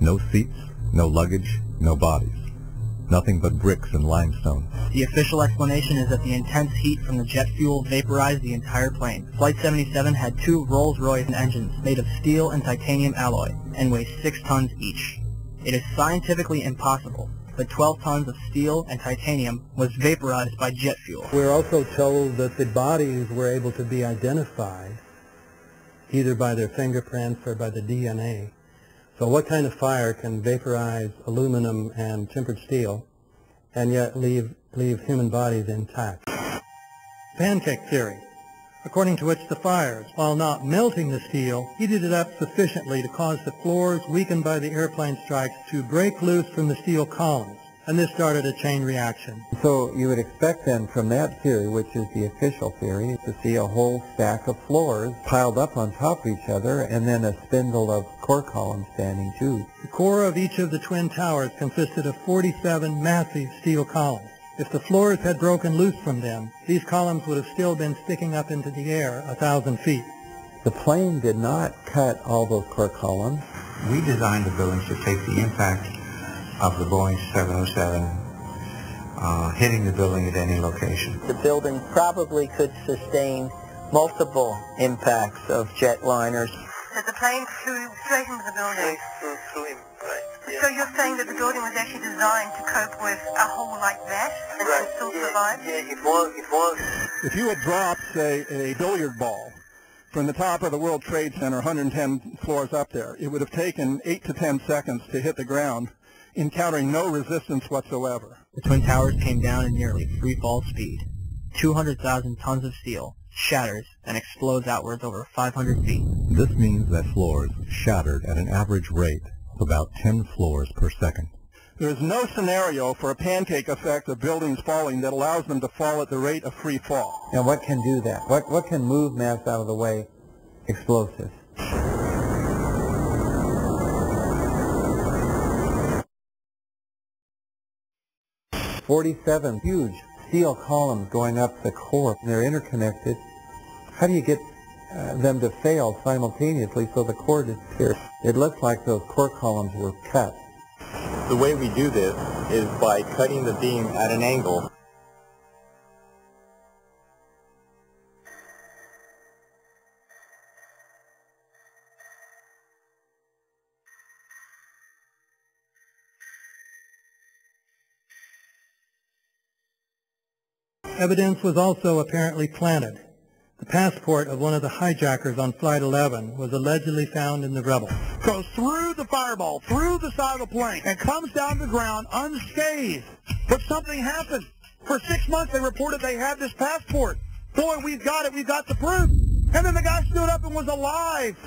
No seats, no luggage, no bodies. Nothing but bricks and limestone. The official explanation is that the intense heat from the jet fuel vaporized the entire plane. Flight 77 had 2 Rolls-Royce engines made of steel and titanium alloy and weigh 6 tons each. It is scientifically impossible that 12 tons of steel and titanium was vaporized by jet fuel. We're also told that the bodies were able to be identified either by their fingerprints or by the DNA. So what kind of fire can vaporize aluminum and tempered steel and yet leave human bodies intact? Pancake theory, according to which the fires, while not melting the steel, heated it up sufficiently to cause the floors weakened by the airplane strikes to break loose from the steel columns, and this started a chain reaction. So you would expect then from that theory, which is the official theory, to see a whole stack of floors piled up on top of each other and then a spindle of core columns standing too. The core of each of the twin towers consisted of 47 massive steel columns. If the floors had broken loose from them, these columns would have still been sticking up into the air 1,000 feet. The plane did not cut all those core columns. We designed the buildings to take the impact of the Boeing 707 hitting the building at any location. The building probably could sustain multiple impacts of jetliners. The plane flew straight into the building. So you're saying that the building was actually designed to cope with a hole like that and still survive? Yeah, it was. If you had dropped, say, a billiard ball from the top of the World Trade Center, 110 floors up there, it would have taken 8 to 10 seconds to hit the ground, encountering no resistance whatsoever. The Twin Towers came down in nearly free fall speed. 200,000 tons of steel shatters and explodes outwards over 500 feet. This means that floors shattered at an average rate of about 10 floors per second. There is no scenario for a pancake effect of buildings falling that allows them to fall at the rate of free fall. Now what can do that? What can move mass out of the way? Explosives. "47 huge steel columns going up the core. They're interconnected. How do you get them to fail simultaneously so the core disappears? It looks like those core columns were cut. The way we do this is by cutting the beam at an angle. Evidence was also apparently planted. The passport of one of the hijackers on Flight 11 was allegedly found in the rubble. Goes through the fireball, through the side of the plane, and comes down to the ground unscathed. But something happened. For 6 months they reported they had this passport. Boy, we've got it, we've got the proof. And then the guy stood up and was alive.